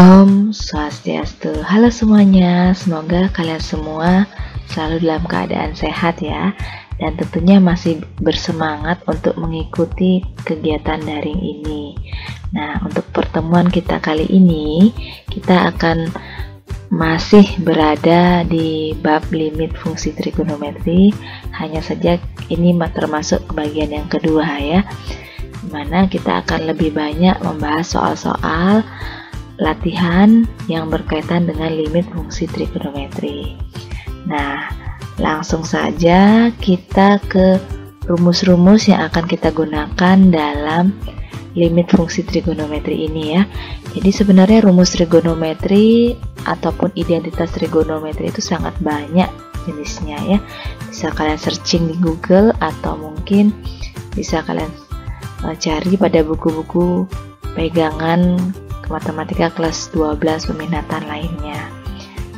Om Swastiastu. Halo semuanya, semoga kalian semua selalu dalam keadaan sehat ya, dan tentunya masih bersemangat untuk mengikuti kegiatan daring ini. Nah, untuk pertemuan kita kali ini, kita akan masih berada di bab limit fungsi trigonometri. Hanya saja ini termasuk bagian yang kedua ya, dimana kita akan lebih banyak membahas soal-soal latihan yang berkaitan dengan limit fungsi trigonometri. Nah, langsung saja kita ke rumus-rumus yang akan kita gunakan dalam limit fungsi trigonometri ini ya. Jadi sebenarnya rumus trigonometri ataupun identitas trigonometri itu sangat banyak jenisnya ya. Bisa kalian searching di Google atau mungkin bisa kalian cari pada buku-buku pegangan matematika kelas 12 peminatan lainnya.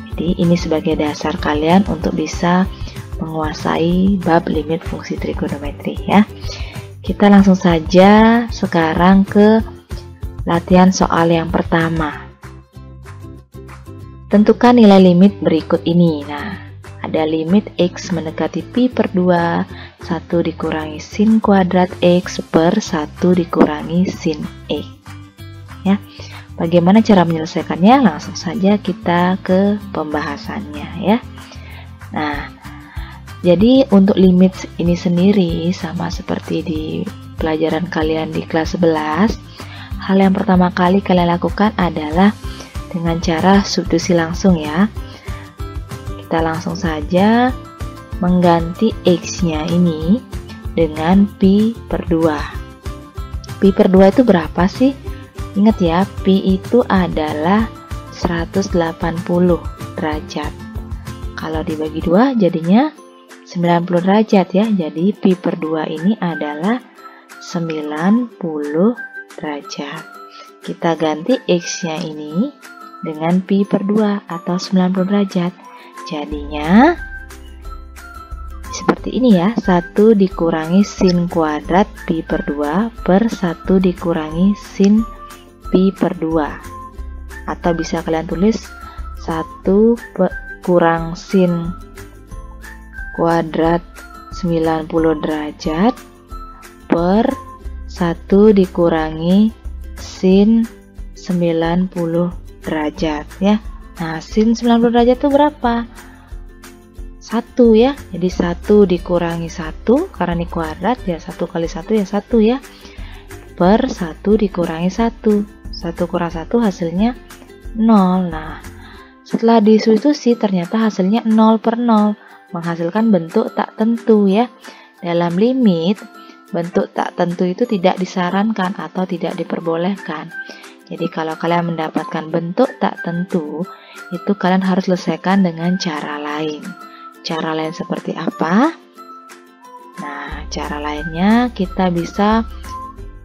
Jadi ini sebagai dasar kalian untuk bisa menguasai bab limit fungsi trigonometri ya. Kita langsung saja sekarang ke latihan soal yang pertama. Tentukan nilai limit berikut ini. Nah, ada limit X mendekati pi per 2, 1 dikurangi sin kuadrat X per 1 dikurangi sin X ya. Bagaimana cara menyelesaikannya? Langsung saja kita ke pembahasannya ya. Nah, jadi untuk limit ini sendiri sama seperti di pelajaran kalian di kelas 11, hal yang pertama kali kalian lakukan adalah dengan cara substitusi langsung ya. Kita langsung saja mengganti X-nya ini dengan pi per 2. Pi per 2 itu berapa sih? Ingat ya, pi itu adalah 180 derajat. Kalau dibagi 2 jadinya 90 derajat ya. Jadi pi per 2 ini adalah 90 derajat. Kita ganti X-nya ini dengan pi per 2 atau 90 derajat. Jadinya seperti ini ya, 1 dikurangi sin kuadrat pi per 2 per 1 dikurangi sin pi per 2, atau bisa kalian tulis 1 kurang sin kuadrat 90 derajat per 1 dikurangi sin 90 derajat ya. Nah, sin 90 derajat itu berapa? 1 ya. Jadi 1 dikurangi 1 karena ini kuadrat ya, 1 kali 1 ya 1 ya, per 1 dikurangi 1. 1 kurang 1 hasilnya 0. Nah, setelah disubstitusi ternyata hasilnya 0 per 0, menghasilkan bentuk tak tentu ya. Dalam limit, bentuk tak tentu itu tidak disarankan atau tidak diperbolehkan. Jadi kalau kalian mendapatkan bentuk tak tentu, itu kalian harus selesaikan dengan cara lain. Cara lain seperti apa? Nah, cara lainnya kita bisa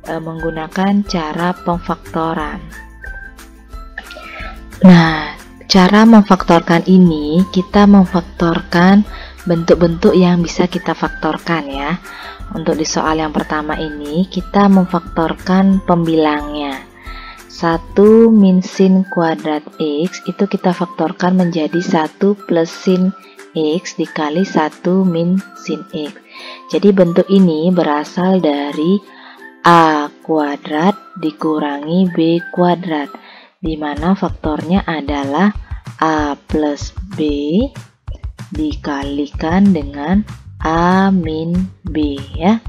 menggunakan cara pemfaktoran. Nah, cara memfaktorkan ini kita memfaktorkan bentuk-bentuk yang bisa kita faktorkan ya. Untuk di soal yang pertama ini kita memfaktorkan pembilangnya. 1 min sin kuadrat X itu kita faktorkan menjadi 1 plus sin X dikali 1 min sin X. Jadi bentuk ini berasal dari A kuadrat dikurangi B kuadrat, di mana faktornya adalah A plus B dikalikan dengan A min B ya.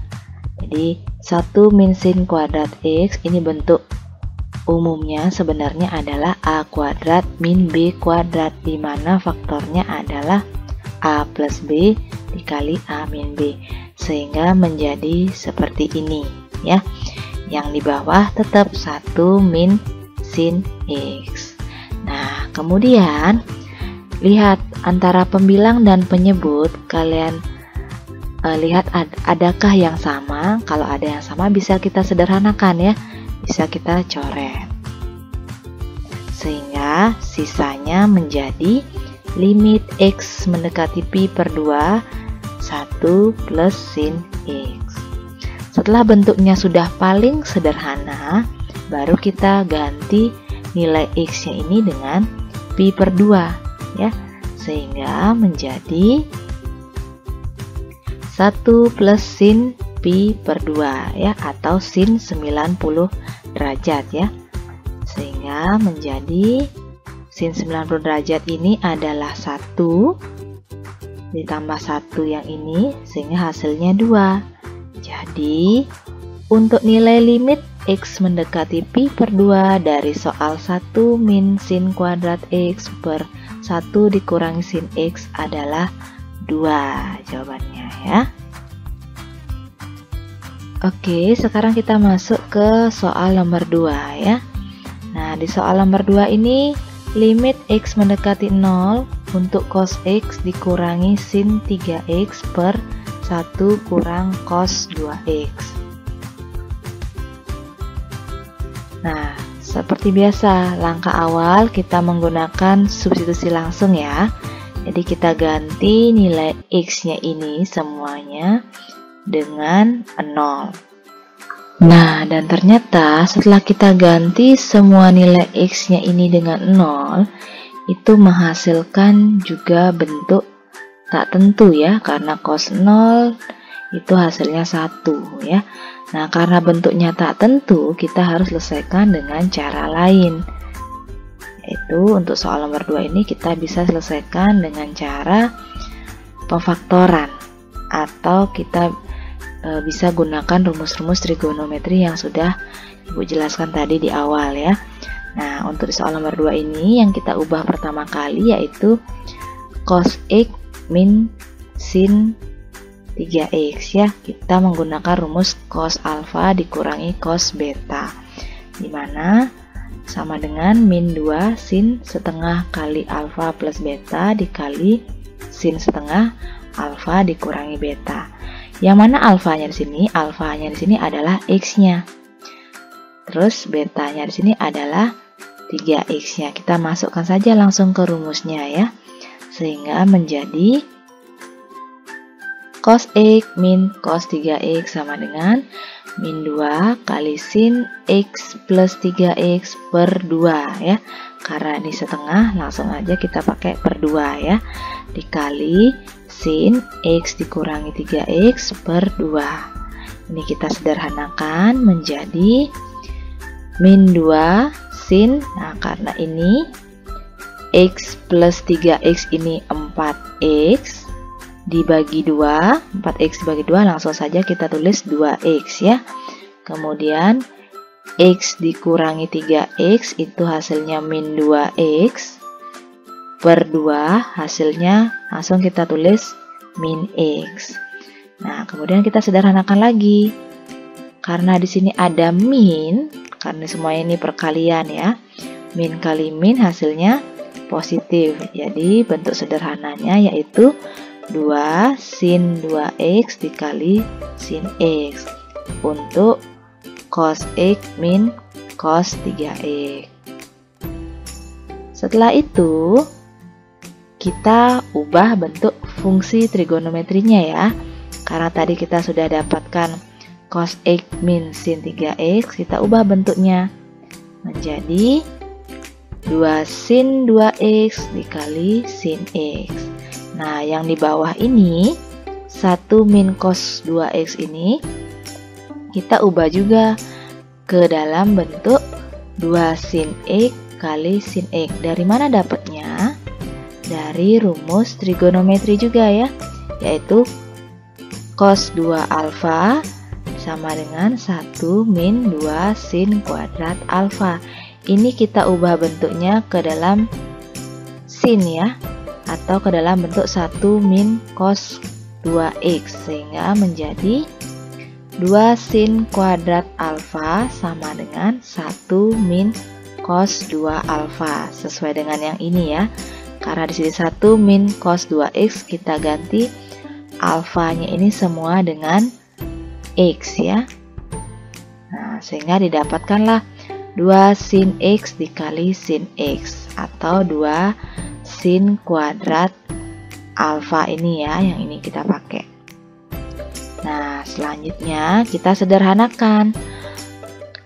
Jadi 1 min sin kuadrat X ini bentuk umumnya sebenarnya adalah A kuadrat min B kuadrat, di mana faktornya adalah A plus B dikali A min B, sehingga menjadi seperti ini ya. Yang di bawah tetap 1 min sin X. Nah, kemudian lihat antara pembilang dan penyebut, kalian lihat adakah yang sama. Kalau ada yang sama bisa kita sederhanakan ya, bisa kita coret sehingga sisanya menjadi limit X mendekati pi per 2 1 plus sin X. Setelah bentuknya sudah paling sederhana, baru kita ganti nilai X-nya ini dengan pi per 2 ya. Sehingga menjadi 1 plus sin pi per 2 ya, atau sin 90 derajat ya. Sehingga menjadi sin 90 derajat ini adalah 1 ditambah 1 yang ini, sehingga hasilnya 2. Jadi untuk nilai limit X mendekati pi per 2 dari soal 1 min sin kuadrat X per 1 dikurangi sin X adalah 2 jawabannya ya. Oke, sekarang kita masuk ke soal nomor 2 ya. Nah, di soal nomor 2 ini limit X mendekati 0 untuk cos X dikurangi sin 3X per 1 kurang cos 2X. Nah, seperti biasa, langkah awal kita menggunakan substitusi langsung ya. Jadi kita ganti nilai X-nya ini semuanya dengan 0. Nah, dan ternyata setelah kita ganti semua nilai X-nya ini dengan 0, itu menghasilkan juga bentuk tak tentu ya, karena cos 0 itu hasilnya 1 ya. Nah, karena bentuknya tak tentu, kita harus selesaikan dengan cara lain. Yaitu untuk soal nomor 2 ini kita bisa selesaikan dengan cara pemfaktoran, atau kita bisa gunakan rumus-rumus trigonometri yang sudah Ibu jelaskan tadi di awal ya. Nah, untuk soal nomor 2 ini yang kita ubah pertama kali yaitu cos X min sin 3X ya. Kita menggunakan rumus cos alfa dikurangi cos beta, dimana sama dengan min 2 sin setengah kali alfa plus beta dikali sin setengah alfa dikurangi beta. Yang mana alfanya di sini? Alfanya di sini adalah X-nya. Terus betanya di sini adalah 3X-nya. Kita masukkan saja langsung ke rumusnya ya. Sehingga menjadi cos X min cos 3X sama dengan min 2 kali sin X plus 3X per 2 ya. Karena ini setengah, langsung aja kita pakai per 2 ya. Dikali sin X dikurangi 3X per 2. Ini kita sederhanakan menjadi min 2 sin, nah karena ini X plus 3X ini 4X dibagi 2, 4X dibagi 2 langsung saja kita tulis 2X ya. Kemudian X dikurangi 3X itu hasilnya min 2X per 2, hasilnya langsung kita tulis min X. Nah, kemudian kita sederhanakan lagi. Karena di sini ada min, karena semuanya ini perkalian ya. Min kali min hasilnya positif. Jadi bentuk sederhananya yaitu 2 sin 2X dikali sin X untuk cos X min cos 3X. Setelah itu kita ubah bentuk fungsi trigonometrinya ya. Karena tadi kita sudah dapatkan cos X min sin 3X, kita ubah bentuknya menjadi 2 sin 2X dikali sin X. Nah, yang di bawah ini 1 min cos 2X ini kita ubah juga ke dalam bentuk 2 sin X kali sin X. Dari mana dapatnya? Dari rumus trigonometri juga ya, yaitu cos 2 alfa sama dengan 1 min 2 sin kuadrat alfa. Ini kita ubah bentuknya ke dalam sin ya, atau ke dalam bentuk 1 min cos 2X, sehingga menjadi 2 sin kuadrat alfa sama dengan 1 min cos 2 alfa, sesuai dengan yang ini ya. Karena di sini 1 min cos 2X, kita ganti alfanya ini semua dengan X ya. Nah, sehingga didapatkanlah 2 sin X dikali sin X, atau 2 sin kuadrat alfa ini ya, yang ini kita pakai. Nah, selanjutnya kita sederhanakan.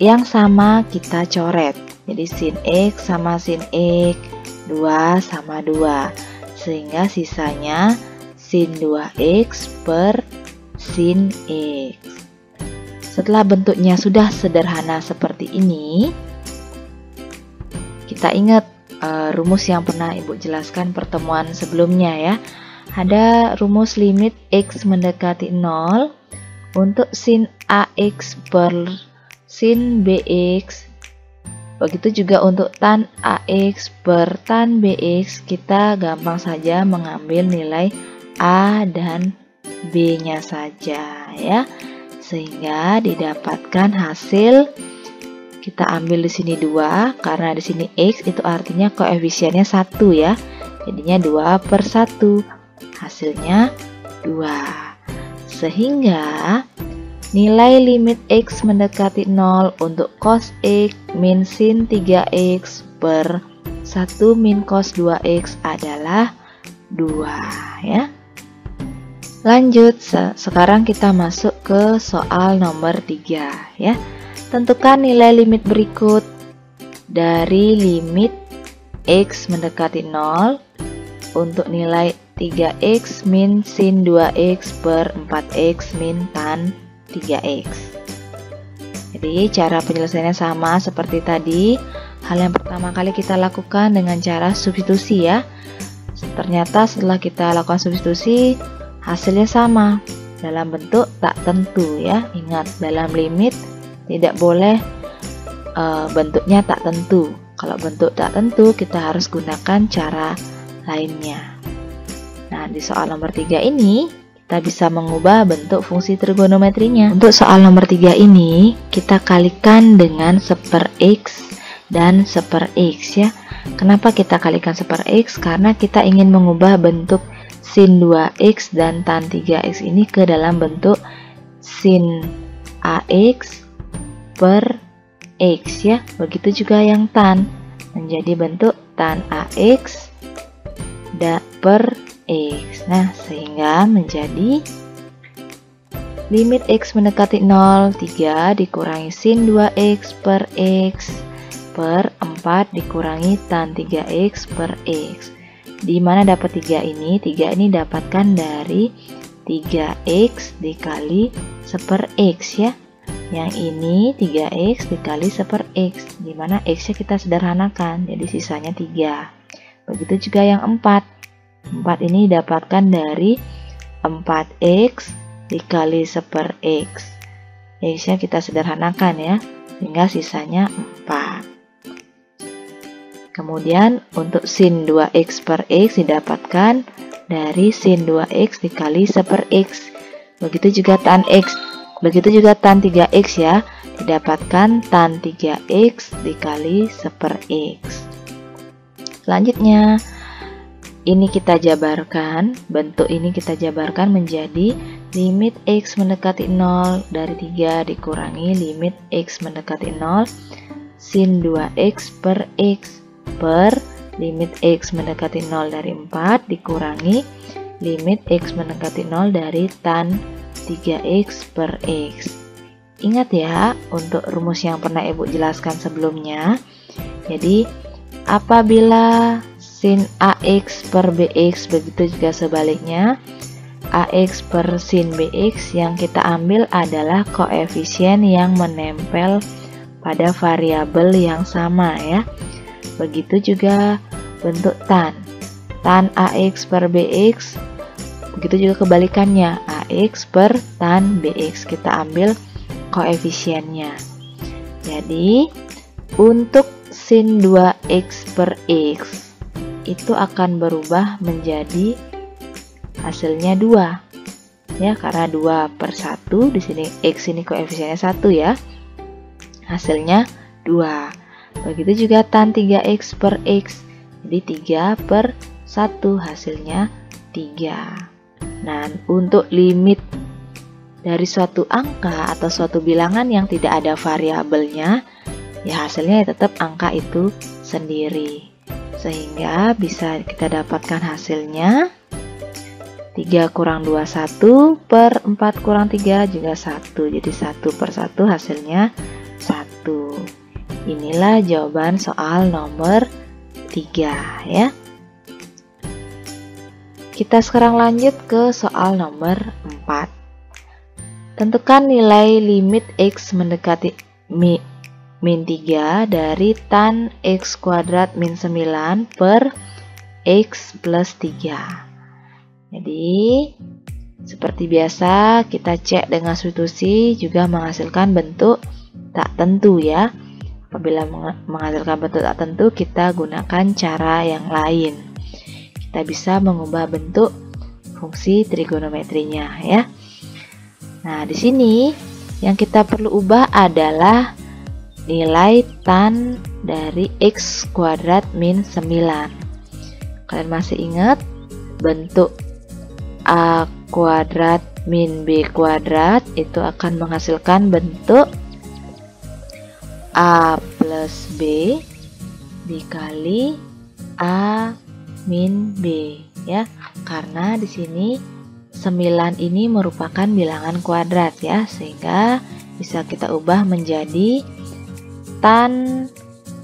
Yang sama kita coret. Jadi sin X sama sin X, 2 sama 2. Sehingga sisanya sin 2X per sin X. Setelah bentuknya sudah sederhana seperti ini, kita ingat rumus yang pernah Ibu jelaskan pertemuan sebelumnya ya. Ada rumus limit X mendekati 0 untuk sin AX per sin BX. Begitu juga untuk tan AX per tan BX, kita gampang saja mengambil nilai A dan B-nya saja ya. Sehingga didapatkan hasil, kita ambil di sini 2 karena di sini X itu artinya koefisiennya 1 ya. Jadinya 2 per 1. Hasilnya 2. Sehingga nilai limit X mendekati 0 untuk cos X min sin 3X per 1 min cos 2X adalah 2 ya. Lanjut, sekarang kita masuk ke soal nomor 3 ya. Tentukan nilai limit berikut dari limit X mendekati 0 untuk nilai 3X min sin 2X per 4X min tan 3X. Jadi cara penyelesaiannya sama seperti tadi. Hal yang pertama kali kita lakukan dengan cara substitusi ya. Ternyata setelah kita lakukan substitusi, hasilnya sama dalam bentuk tak tentu ya. Ingat, dalam limit tidak boleh bentuknya tak tentu. Kalau bentuk tak tentu, kita harus gunakan cara lainnya. Nah, di soal nomor 3 ini kita bisa mengubah bentuk fungsi trigonometrinya. Untuk soal nomor 3 ini, kita kalikan dengan 1/x dan 1/x ya. Kenapa kita kalikan 1/x? Karena kita ingin mengubah bentuk sin 2x dan tan 3x ini ke dalam bentuk sin AX per x ya. Begitu juga yang tan, menjadi bentuk tan AX per X. Nah, sehingga menjadi limit X mendekati 0, 3 dikurangi sin 2X per X per 4 dikurangi tan 3X per X. Di mana dapat 3 ini? 3 ini dapatkan dari 3X dikali 1/x ya. Yang ini 3X dikali 1/x, di mana X-nya kita sederhanakan, jadi sisanya 3. Begitu juga yang 4. 4 ini didapatkan dari 4x dikali 1/x. X-nya kita sederhanakan ya, sehingga sisanya 4. Kemudian untuk sin 2x per x didapatkan dari sin 2x dikali 1/x. Begitu juga tan x, begitu juga tan 3x ya, didapatkan tan 3x dikali 1/x. Selanjutnya, ini kita jabarkan, bentuk ini kita jabarkan menjadi limit X mendekati 0 dari 3 dikurangi limit X mendekati 0 sin 2X per X per limit X mendekati 0 dari 4 dikurangi limit X mendekati 0 dari tan 3X per X. Ingat ya, untuk rumus yang pernah Ibu jelaskan sebelumnya. Jadi, apabila sin AX per BX, begitu juga sebaliknya, AX per sin BX, yang kita ambil adalah koefisien yang menempel pada variabel yang sama ya. Begitu juga bentuk tan AX per BX, begitu juga kebalikannya, AX per tan BX, kita ambil koefisiennya. Jadi untuk sin 2X per X itu akan berubah menjadi hasilnya 2 ya, karena 2 per 1 di sini X ini koefisiennya 1 ya, hasilnya 2. Begitu juga tan 3X per X, jadi 3 per 1 hasilnya 3. Nah, untuk limit dari suatu angka atau suatu bilangan yang tidak ada variabelnya, ya hasilnya tetap angka itu sendiri. Sehingga bisa kita dapatkan hasilnya 3 kurang 2, 1 per 4 kurang 3 juga 1. Jadi 1 per 1 hasilnya 1. inilah jawaban soal nomor 3 ya. Kita sekarang lanjut ke soal nomor 4. Tentukan nilai limit X mendekati min 3 dari tan X kuadrat min 9 per X plus 3. Jadi seperti biasa kita cek dengan substitusi juga menghasilkan bentuk tak tentu ya. Apabila menghasilkan bentuk tak tentu, kita gunakan cara yang lain. Kita bisa mengubah bentuk fungsi trigonometrinya ya. Nah, di sini yang kita perlu ubah adalah nilai tan dari X kuadrat min 9. Kalian masih ingat bentuk A kuadrat min B kuadrat itu akan menghasilkan bentuk A plus B dikali A min B ya. Karena di sini 9 ini merupakan bilangan kuadrat ya, sehingga bisa kita ubah menjadi tan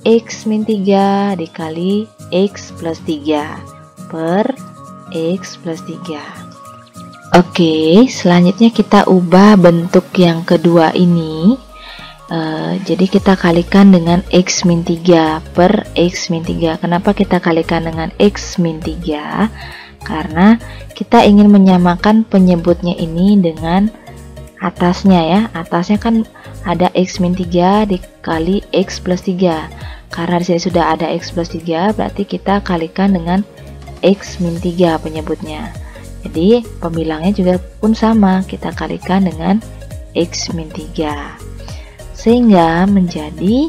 X min 3 dikali X plus 3 per X plus 3. Oke, selanjutnya kita ubah bentuk yang kedua ini. Jadi kita kalikan dengan X min 3 per X min 3. Kenapa kita kalikan dengan X min 3? Karena kita ingin menyamakan penyebutnya ini dengan atasnya ya. Atasnya kan ada X min 3 dikali X plus 3. Karena di sini sudah ada X plus 3, berarti kita kalikan dengan X min 3 penyebutnya. Jadi pembilangnya juga pun sama, kita kalikan dengan X min 3. Sehingga menjadi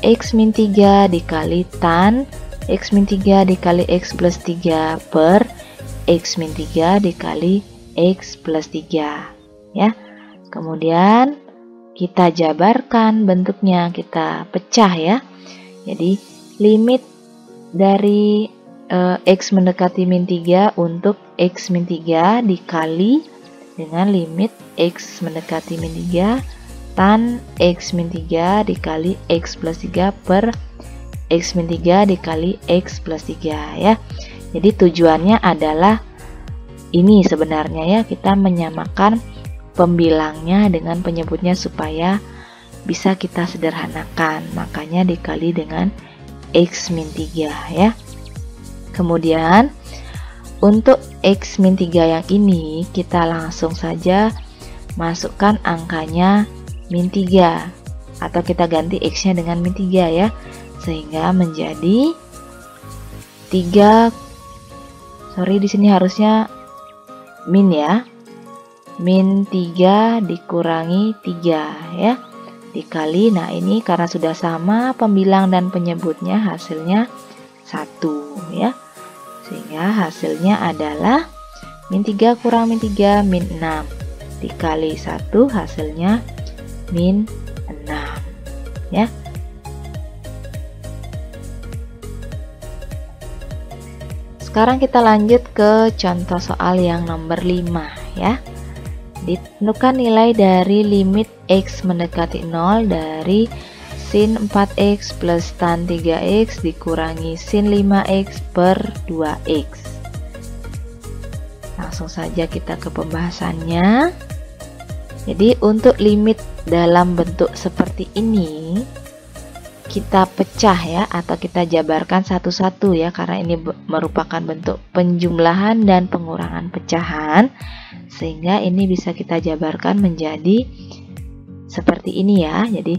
X min 3 dikali tan X min 3 dikali X plus 3 per X min 3 dikali X plus 3 ya. Kemudian kita jabarkan bentuknya, kita pecah ya. Jadi limit dari X mendekati min 3 untuk X min 3 dikali dengan limit X mendekati min 3 tan X min 3 dikali X plus 3 per X min 3 dikali X plus 3 ya. Jadi tujuannya adalah ini sebenarnya ya, kita menyamakan pembilangnya dengan penyebutnya supaya bisa kita sederhanakan. Makanya dikali dengan X min 3 ya. Kemudian untuk X min 3 yang ini kita langsung saja masukkan angkanya min 3 atau kita ganti X nya dengan min 3 ya, sehingga menjadi 3, di sini harusnya min ya, min 3 dikurangi 3 ya, dikali, nah ini karena sudah sama pembilang dan penyebutnya hasilnya 1 ya, sehingga hasilnya adalah min 3 kurang min 3 min 6 dikali 1 hasilnya min 6 ya. Sekarang kita lanjut ke contoh soal yang nomor 5 ya. Ditentukan nilai dari limit X mendekati 0 dari sin 4X plus tan 3X dikurangi sin 5X per 2X. Langsung saja kita ke pembahasannya. Jadi untuk limit dalam bentuk seperti ini kita pecah ya, atau kita jabarkan satu-satu ya, karena ini merupakan bentuk penjumlahan dan pengurangan pecahan, sehingga ini bisa kita jabarkan menjadi seperti ini ya. Jadi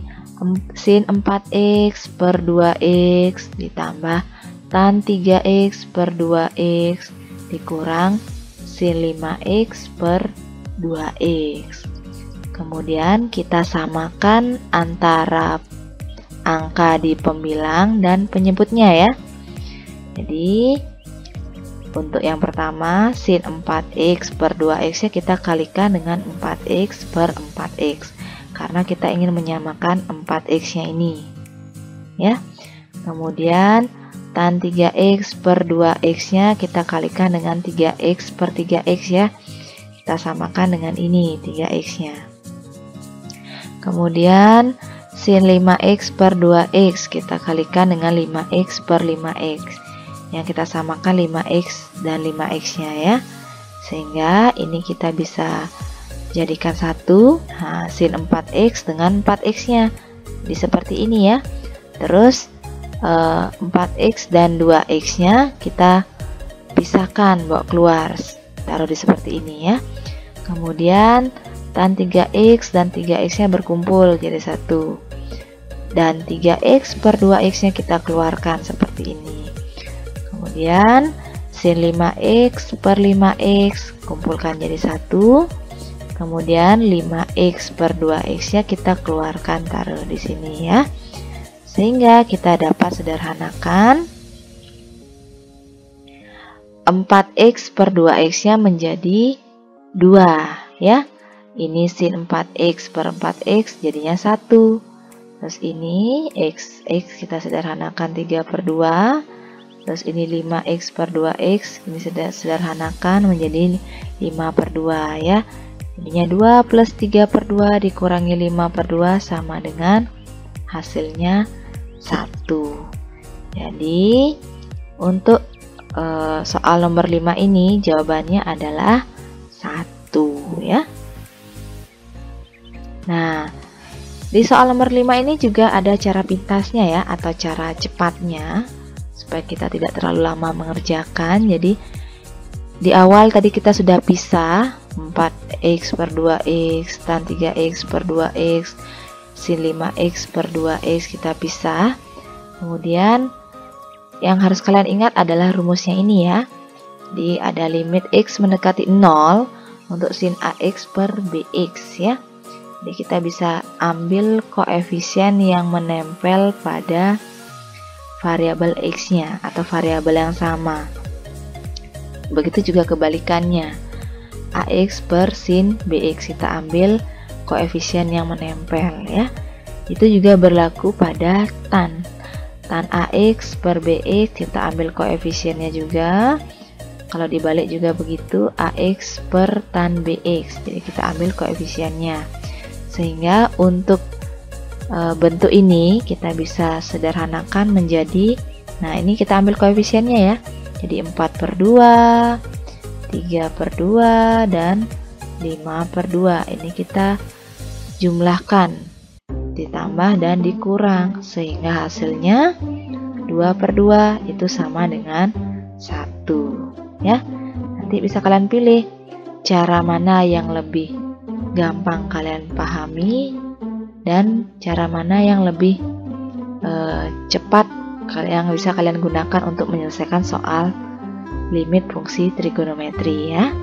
sin 4X per 2X ditambah tan 3X per 2X dikurang sin 5X per 2X. Kemudian kita samakan antara angka di pembilang dan penyebutnya ya. Jadi untuk yang pertama sin 4X per 2X nya kita kalikan dengan 4X per 4X, karena kita ingin menyamakan 4X nya ini ya. Kemudian tan 3X per 2X nya kita kalikan dengan 3X per 3X ya, kita samakan dengan ini 3X nya. Kemudian sin 5x per 2x kita kalikan dengan 5x per 5x. Yang kita samakan 5x dan 5x nya ya. Sehingga ini kita bisa jadikan satu. Nah, sin 4x dengan 4x nya di seperti ini ya. Terus 4x dan 2x nya kita pisahkan, bawa keluar, taruh di seperti ini ya. Kemudian tan 3x dan 3x nya berkumpul jadi satu, dan 3x per 2x nya kita keluarkan seperti ini. Kemudian sin 5x per 5x kumpulkan jadi satu, kemudian 5x per 2x nya kita keluarkan, taruh di sini ya. Sehingga kita dapat sederhanakan 4x per 2x nya menjadi 2 ya. Ini sin 4x per 4x jadinya 1. Terus ini x kita sederhanakan 3 per 2. Terus ini 5x per 2x, ini sederhanakan menjadi 5 per 2 ya. Jadinya 2 plus 3 per 2 dikurangi 5 per 2 sama dengan hasilnya 1. Jadi untuk soal nomor 5 ini jawabannya adalah 1 ya. Nah, di soal nomor 5 ini juga ada cara pintasnya ya, atau cara cepatnya supaya kita tidak terlalu lama mengerjakan. Jadi di awal tadi kita sudah pisah 4x per 2x tan 3x per 2x sin 5x per 2x kita pisah. Kemudian yang harus kalian ingat adalah rumusnya ini ya. Jadi ada limit x mendekati 0 untuk sin ax per bx ya. Jadi kita bisa ambil koefisien yang menempel pada variabel x-nya atau variabel yang sama. Begitu juga kebalikannya. Ax per sin bx kita ambil koefisien yang menempel ya. Itu juga berlaku pada tan. Tan ax per bx kita ambil koefisiennya juga. Kalau dibalik juga begitu, ax per tan bx. Jadi kita ambil koefisiennya. Sehingga untuk bentuk ini kita bisa sederhanakan menjadi, nah ini kita ambil koefisiennya ya. Jadi 4 per 2, 3 per 2, dan 5 per 2. Ini kita jumlahkan, ditambah dan dikurang. Sehingga hasilnya 2 per 2 itu sama dengan 1 ya. Nanti bisa kalian pilih cara mana yang lebih gampang kalian pahami dan cara mana yang lebih cepat yang bisa kalian gunakan untuk menyelesaikan soal limit fungsi trigonometri ya.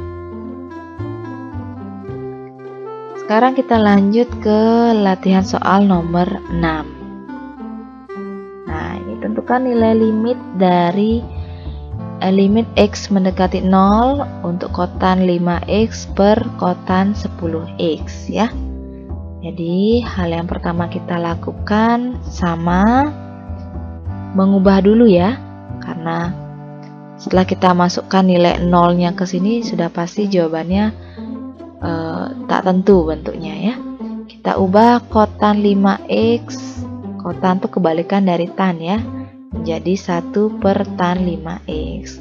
Sekarang kita lanjut ke latihan soal nomor 6. Nah, ini tentukan nilai limit dari limit x mendekati 0 untuk kotan 5x per kotan 10x ya. Jadi hal yang pertama kita lakukan sama mengubah dulu ya, karena setelah kita masukkan nilai 0-nya ke sini sudah pasti jawabannya tak tentu bentuknya ya. Kita ubah kotan 5x, kotan itu kebalikan dari tan ya, menjadi 1 per tan 5x.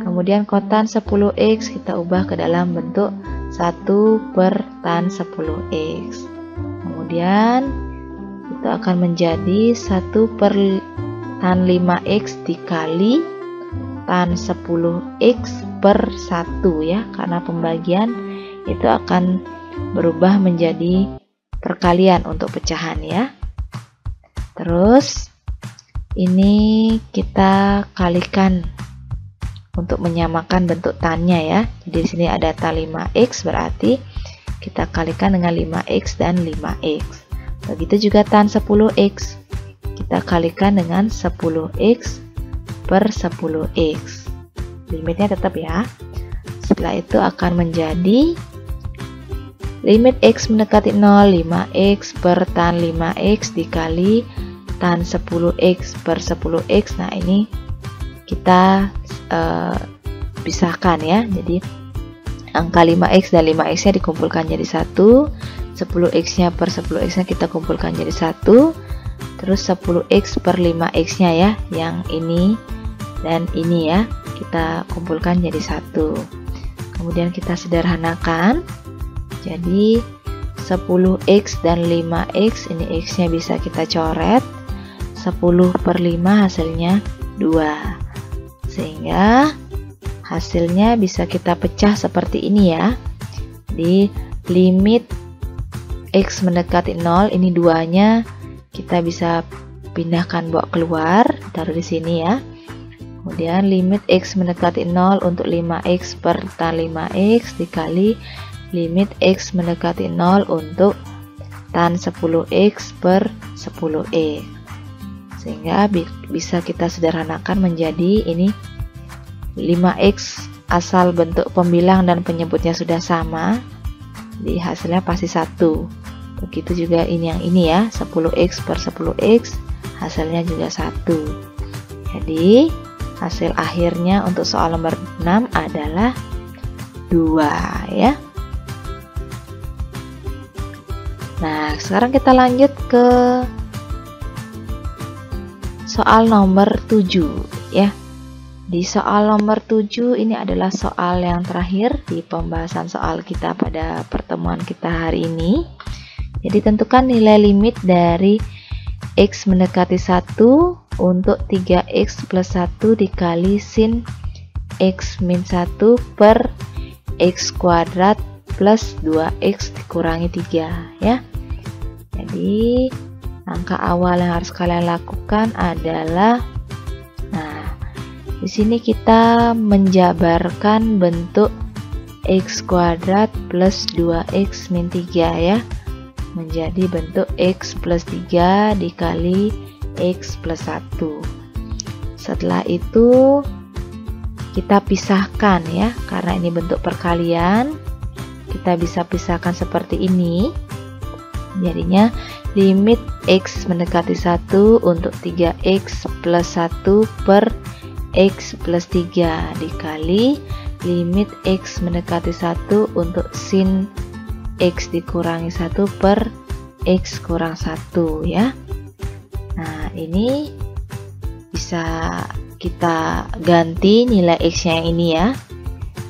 Kemudian kotan 10x kita ubah ke dalam bentuk 1 per tan 10x. Kemudian itu akan menjadi 1 per tan 5x dikali tan 10x per 1 ya, karena pembagian itu akan berubah menjadi perkalian untuk pecahan ya. Terus ini kita kalikan untuk menyamakan bentuk tannya ya. Jadi di sini ada tan 5x, berarti kita kalikan dengan 5x dan 5x. Begitu juga tan 10x. Kita kalikan dengan 10x per 10x. Limitnya tetap ya. Setelah itu akan menjadi limit x mendekati 0, 5x per tan 5x dikali tan 10x per 10x. Nah ini kita pisahkan ya. Jadi angka 5x dan 5x nya dikumpulkan jadi 1, 10x nya per 10x nya kita kumpulkan jadi 1, terus 10x per 5x nya ya, yang ini dan ini ya, kita kumpulkan jadi 1. Kemudian kita sederhanakan, jadi 10x dan 5x, ini x nya bisa kita coret, 10 per 5 hasilnya 2, sehingga hasilnya bisa kita pecah seperti ini ya. Di limit x mendekati 0, ini 2 nya kita bisa pindahkan bawa keluar, taruh di sini ya. Kemudian limit x mendekati 0 untuk 5x per tan 5x dikali limit x mendekati 0 untuk tan 10x per 10x, sehingga bisa kita sederhanakan menjadi ini 5x asal bentuk pembilang dan penyebutnya sudah sama, di hasilnya pasti 1. Begitu juga ini yang ini ya, 10x per 10x hasilnya juga 1. Jadi hasil akhirnya untuk soal nomor 6 adalah 2 ya. Nah, sekarang kita lanjut ke soal nomor 7 ya. Di soal nomor 7 ini adalah soal yang terakhir di pembahasan soal kita pada pertemuan kita hari ini. Jadi tentukan nilai limit dari x mendekati 1 untuk 3x plus 1 dikali sin x min 1 per x kuadrat plus 2x dikurangi 3 ya. Jadi langkah awal yang harus kalian lakukan adalah, nah, di sini kita menjabarkan bentuk x kuadrat plus 2x min 3 ya, menjadi bentuk x plus 3 dikali x plus 1. Setelah itu kita pisahkan ya, karena ini bentuk perkalian, kita bisa pisahkan seperti ini. Jadinya limit x mendekati 1 untuk 3x plus 1 per x plus 3 dikali limit x mendekati 1 untuk sin x dikurangi 1 per x kurang 1 ya. Nah, ini bisa kita ganti nilai x nya yang ini ya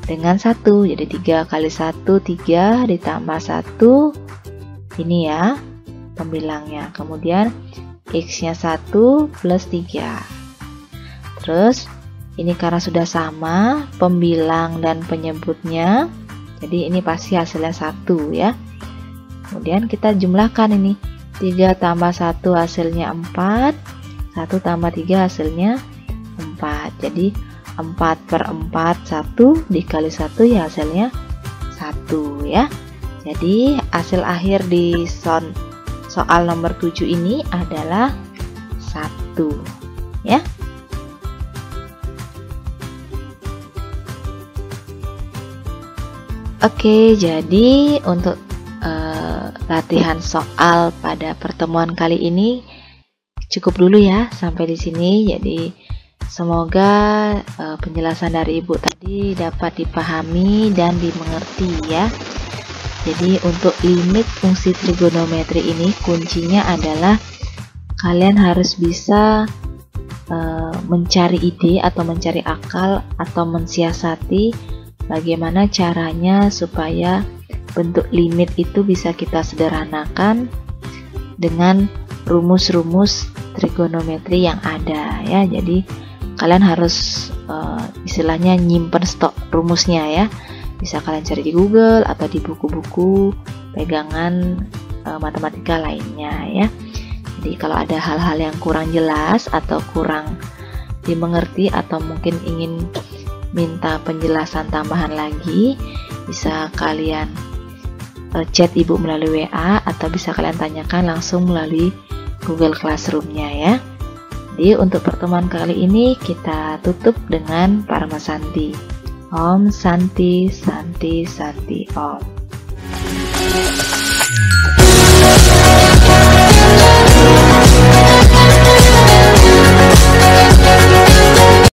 dengan 1. Jadi 3 kali 1 3 ditambah 1 ini ya pembilangnya. Kemudian x nya 1 plus 3. Terus ini karena sudah sama pembilang dan penyebutnya, jadi ini pasti hasilnya 1 ya. Kemudian kita jumlahkan ini, 3 tambah 1 hasilnya 4, 1 tambah 3 hasilnya 4. Jadi 4 per 4 1 dikali 1 ya hasilnya 1 ya. Jadi hasil akhir di soal nomor 7 ini adalah 1 ya. Oke, jadi untuk latihan soal pada pertemuan kali ini cukup dulu ya sampai di sini. Jadi semoga penjelasan dari Ibu tadi dapat dipahami dan dimengerti ya. Jadi untuk limit fungsi trigonometri ini kuncinya adalah kalian harus bisa mencari ide atau mencari akal atau mensiasati bagaimana caranya supaya bentuk limit itu bisa kita sederhanakan dengan rumus-rumus trigonometri yang ada ya. Jadi kalian harus istilahnya nyimpen stok rumusnya ya. Bisa kalian cari di Google atau di buku-buku pegangan matematika lainnya ya. Jadi kalau ada hal-hal yang kurang jelas atau kurang dimengerti atau mungkin ingin minta penjelasan tambahan lagi, bisa kalian chat Ibu melalui WA atau bisa kalian tanyakan langsung melalui Google Classroom-nya ya. Jadi untuk pertemuan kali ini kita tutup dengan Parma Santi. Om Santi Santi Santi Om.